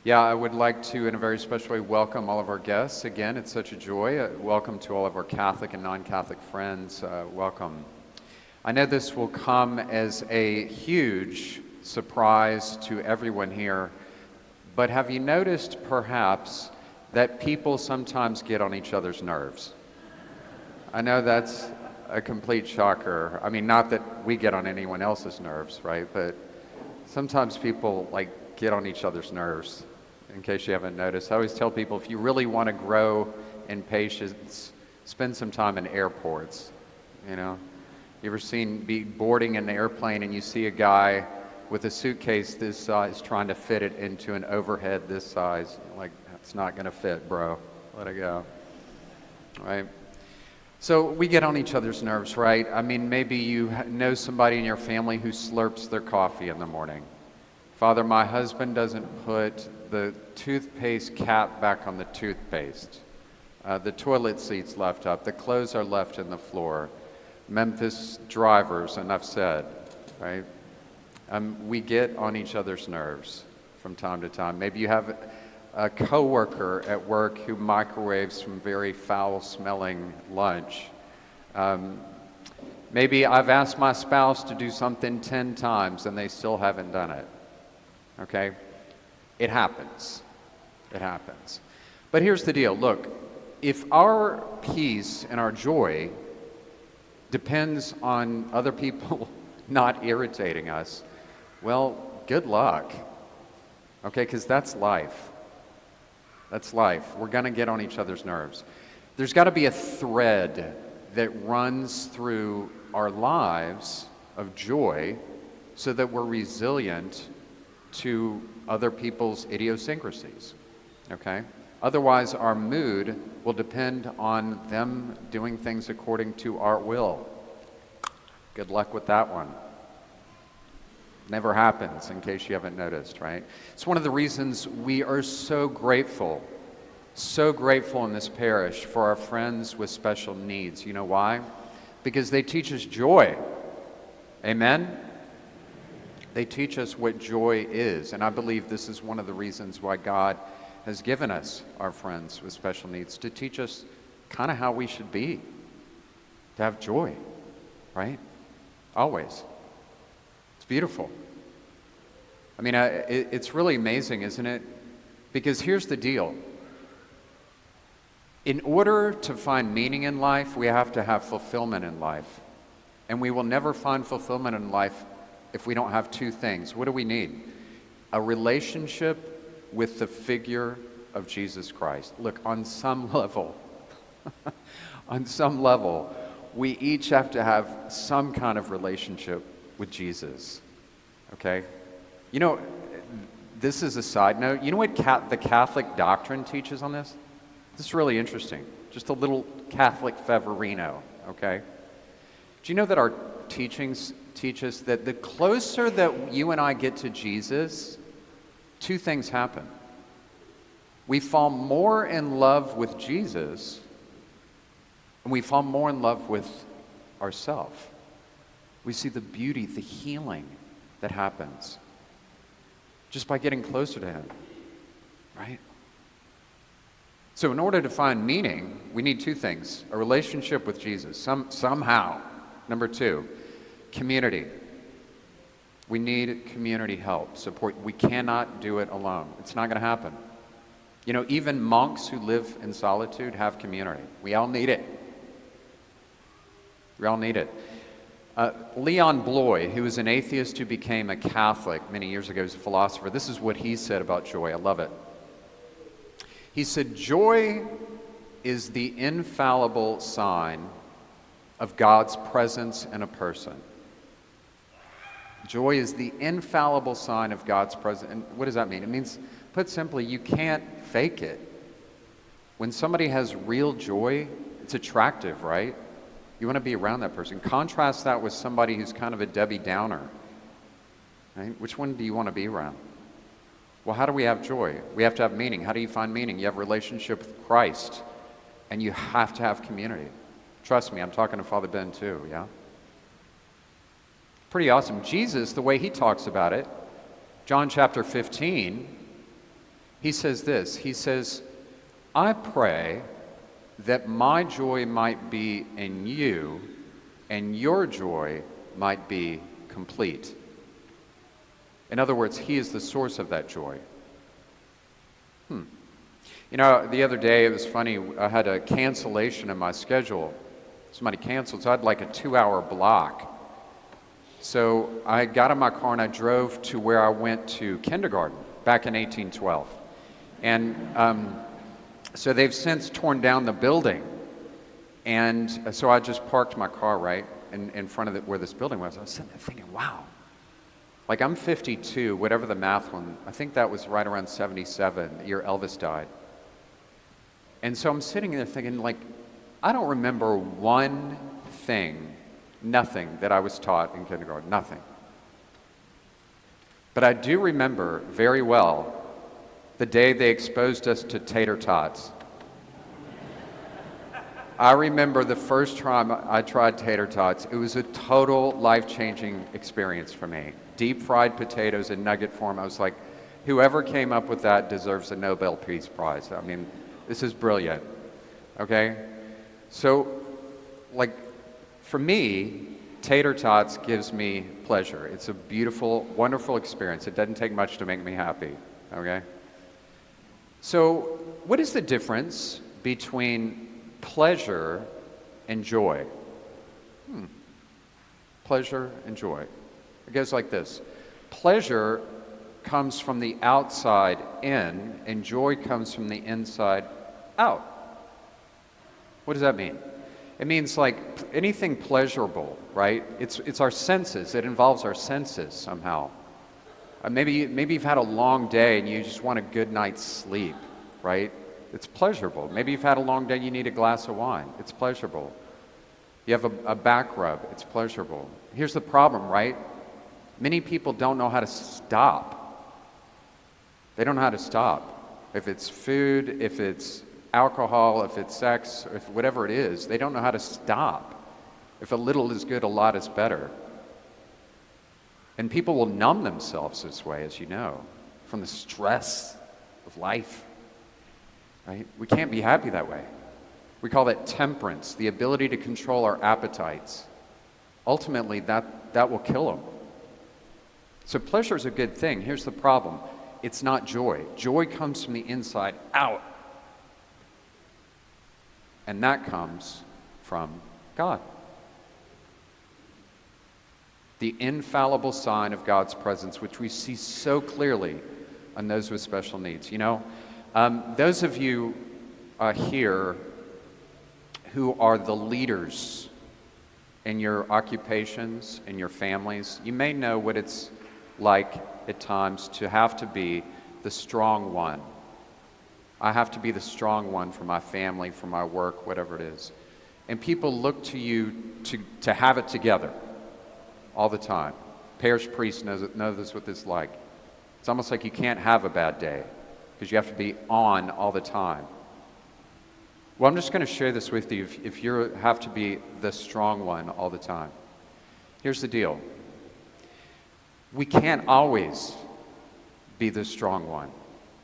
Yeah, I would like to, in a very special way, welcome all of our guests. Again, it's such a joy. Welcome to all of our Catholic and non-Catholic friends. Welcome. I know this will come as a huge surprise to everyone here, but have you noticed, perhaps, that people sometimes get on each other's nerves? I know that's a complete shocker. I mean, not that we get on anyone else's nerves, right? But sometimes people, get on each other's nerves. In case you haven't noticed, I always tell people, if you really want to grow in patience, spend some time in airports. You know, you ever be boarding an airplane and you see a guy with a suitcase this size trying to fit it into an overhead this size? Like, it's not going to fit, bro. Let it go. Right? So we get on each other's nerves, right? I mean, maybe you know somebody in your family who slurps their coffee in the morning. Father, my husband doesn't put the toothpaste cap back on the toothpaste. The toilet seat's left up. The clothes are left in the floor. Memphis drivers, enough said, right? We get on each other's nerves from time to time. Maybe you have a coworker at work who microwaves some very foul-smelling lunch. Maybe I've asked my spouse to do something 10 times and they still haven't done it. Okay? It happens. It happens. But here's the deal. Look, if our peace and our joy depends on other people not irritating us, well, good luck. Okay? Because that's life. That's life. We're going to get on each other's nerves. There's got to be a thread that runs through our lives of joy so that we're resilient to other people's idiosyncrasies, okay? Otherwise, our mood will depend on them doing things according to our will. Good luck with that one. Never happens, in case you haven't noticed, right? It's one of the reasons we are so grateful in this parish for our friends with special needs. You know why? Because they teach us joy. Amen? They teach us what joy is, and I believe this is one of the reasons why God has given us our friends with special needs, to teach us kind of how we should be, to have joy, right? Always. It's beautiful. I mean, it's really amazing, isn't it? Because here's the deal. In order to find meaning in life, we have to have fulfillment in life. And we will never find fulfillment in life if we don't have two things. What do we need? A relationship with the figure of Jesus Christ. Look, on some level, we each have to have some kind of relationship with Jesus. Okay? You know, this is a side note. You know what the Catholic doctrine teaches on this? This is really interesting. Just a little Catholic Feverino, okay? Do you know that our teachings teach us that the closer that you and I get to Jesus, two things happen. We fall more in love with Jesus, and we fall more in love with ourselves. We see the beauty, the healing that happens just by getting closer to Him, right? So in order to find meaning, we need two things: a relationship with Jesus, somehow. Number two, community. We need community help, support. We cannot do it alone. It's not going to happen. You know, even monks who live in solitude have community. We all need it. We all need it. Leon Bloy, who was an atheist who became a Catholic many years ago, was a philosopher. This is what he said about joy. I love it. He said, joy is the infallible sign of God's presence in a person. Joy is the infallible sign of God's presence. And what does that mean? It means, put simply, you can't fake it. When somebody has real joy, it's attractive, right? You want to be around that person. Contrast that with somebody who's kind of a Debbie Downer. Right? Which one do you want to be around? Well, how do we have joy? We have to have meaning. How do you find meaning? You have a relationship with Christ, and you have to have community. Trust me, I'm talking to Father Ben too, yeah? Pretty awesome. Jesus, the way he talks about it, John chapter 15, He says this, he says, I pray that my joy might be in you and your joy might be complete. In other words, he is the source of that joy. You know, the other day, it was funny, I had a cancellation in my schedule. Somebody canceled, so I had like a 2-hour block. So I got in my car and I drove to where I went to kindergarten back in 1812. And so they've since torn down the building. And so I just parked my car right in front of where this building was. I was sitting there thinking, wow. Like I'm 52, whatever the math one, I think that was right around 77, the year Elvis died. And so I'm sitting there thinking, like, I don't remember one thing, nothing that I was taught in kindergarten, nothing. But I do remember very well the day they exposed us to tater tots. I remember the first time I tried tater tots. It was a total life-changing experience for me. Deep fried potatoes in nugget form. I was like, whoever came up with that deserves a Nobel Peace Prize. I mean, this is brilliant, okay? So, like, for me, tater tots gives me pleasure. It's a beautiful, wonderful experience. It doesn't take much to make me happy, okay? So, what is the difference between pleasure and joy? Pleasure and joy. It goes like this. Pleasure comes from the outside in, and joy comes from the inside out. What does that mean? It means like anything pleasurable, right? It's our senses. It involves our senses somehow. Maybe you've had a long day and you just want a good night's sleep, right? It's pleasurable. Maybe you've had a long day, you need a glass of wine. It's pleasurable. You have a back rub. It's pleasurable. Here's the problem, right? Many people don't know how to stop. They don't know how to stop. If it's food, if it's alcohol, if it's sex, if whatever it is, they don't know how to stop. If a little is good, a lot is better. And people will numb themselves this way, as you know, from the stress of life. Right? We can't be happy that way. We call that temperance, the ability to control our appetites. Ultimately, that will kill them. So pleasure is a good thing. Here's the problem. It's not joy. Joy comes from the inside out. And that comes from God. The infallible sign of God's presence, which we see so clearly on those with special needs. You know, those of you here who are the leaders in your occupations, in your families, you may know what it's like at times to have to be the strong one. I have to be the strong one for my family, for my work, whatever it is. And people look to you to have it together all the time. Parish priests know this what this is like. It's almost like you can't have a bad day because you have to be on all the time. Well, I'm just going to share this with you if you have to be the strong one all the time. Here's the deal. We can't always be the strong one,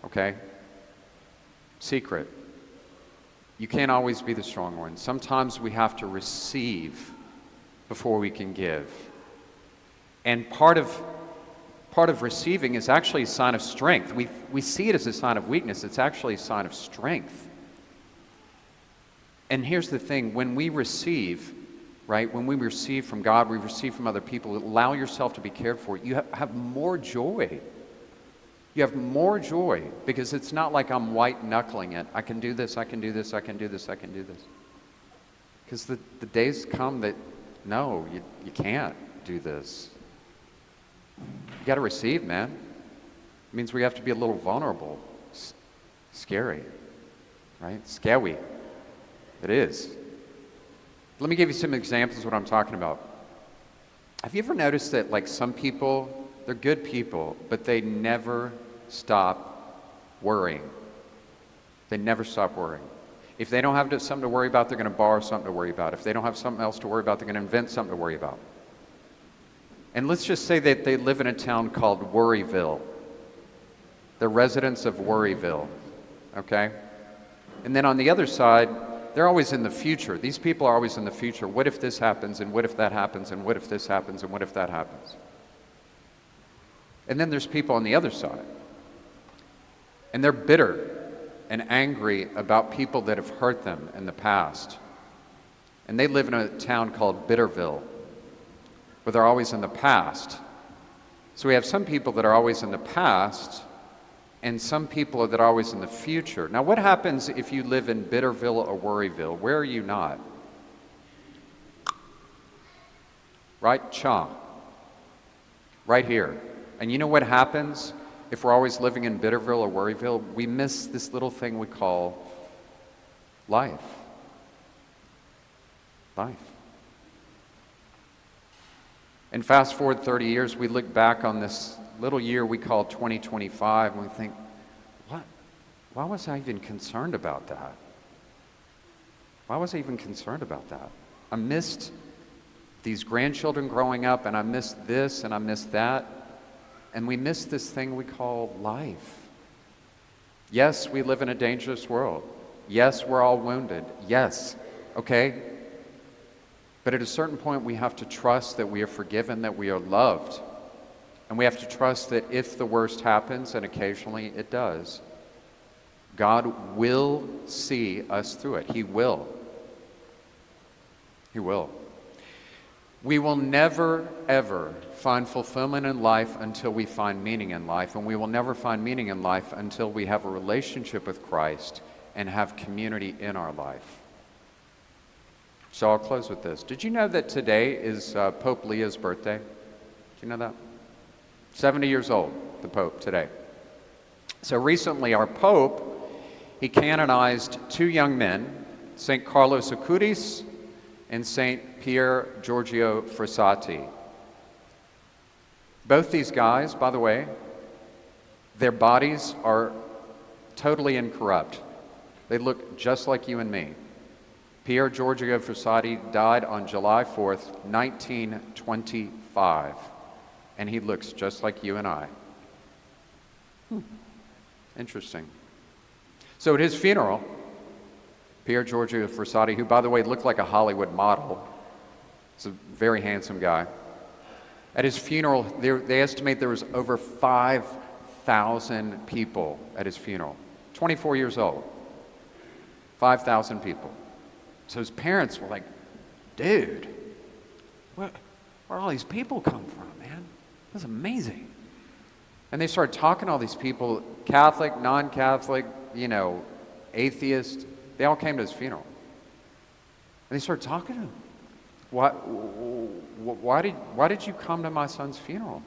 okay? Secret. You can't always be the strong one. Sometimes we have to receive before we can give. And part of receiving is actually a sign of strength. We see it as a sign of weakness. It's actually a sign of strength. And here's the thing. When we receive, right, when we receive from God, we receive from other people, allow yourself to be cared for. You have more joy. You have more joy because it's not like I'm white-knuckling it. I can do this, I can do this, I can do this, I can do this. Because the days come that, no, you can't do this. You got to receive, man. It means we have to be a little vulnerable. Scary, right? Scary. It is. Let me give you some examples of what I'm talking about. Have you ever noticed that, like, some people, they're good people, but they never stop worrying? They never stop worrying. If they don't have something to worry about, they're going to borrow something to worry about. If they don't have something else to worry about, they're going to invent something to worry about. And let's just say that they live in a town called Worryville. They're residents of Worryville, okay? And then on the other side, they're always in the future. These people are always in the future. What if this happens, and what if that happens, and what if this happens, and what if that happens? And then there's people on the other side. And they're bitter and angry about people that have hurt them in the past. And they live in a town called Bitterville, where they're always in the past. So we have some people that are always in the past, and some people that are always in the future. Now, what happens if you live in Bitterville or Worryville? Where are you not? Right? Cha. Right here. And you know what happens if we're always living in Bitterville or Worryville? We miss this little thing we call life. Life. And fast forward 30 years, we look back on this little year we call 2025, and we think, what? Why was I even concerned about that? Why was I even concerned about that? I missed these grandchildren growing up, and I missed this, and I missed that, and we missed this thing we call life. Yes, we live in a dangerous world. Yes, we're all wounded. Yes, okay? But at a certain point, we have to trust that we are forgiven, that we are loved. And we have to trust that if the worst happens, and occasionally it does, God will see us through it. He will. He will. We will never, ever find fulfillment in life until we find meaning in life. And we will never find meaning in life until we have a relationship with Christ and have community in our life. So I'll close with this. Did you know that today is Pope Leo's birthday? Did you know that? 70 years old, the Pope, today. So recently our Pope, he canonized two young men, St. Carlos Acutis and St. Pier Giorgio Frassati. Both these guys, by the way, their bodies are totally incorrupt. They look just like you and me. Pier Giorgio Frassati died on July 4th, 1925. And he looks just like you and I. Interesting. So at his funeral, Pier Giorgio Frassati, who, by the way, looked like a Hollywood model, he's a very handsome guy. At his funeral, they estimate there was over 5,000 people at his funeral. 24 years old. 5,000 people. So his parents were like, dude, where all these people come from, man? That's amazing. And they started talking to all these people, Catholic, non-Catholic, atheist. They all came to his funeral. And they started talking to him. Why did you come to my son's funeral?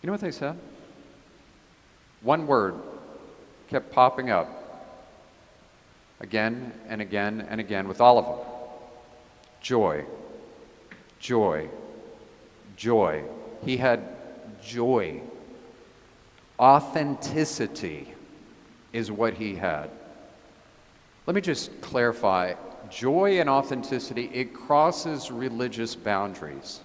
You know what they said? One word kept popping up again and again and again with all of them. Joy. Joy. Joy. He had joy. Authenticity is what he had. Let me just clarify. Joy and authenticity, it crosses religious boundaries.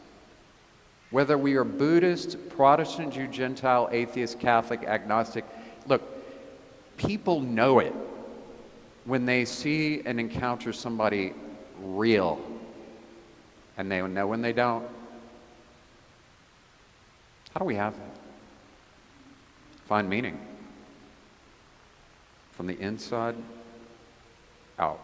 Whether we are Buddhist, Protestant, Jew, Gentile, atheist, Catholic, agnostic, look, people know it when they see and encounter somebody real. And they know when they don't. How do we have that? Find meaning from the inside out.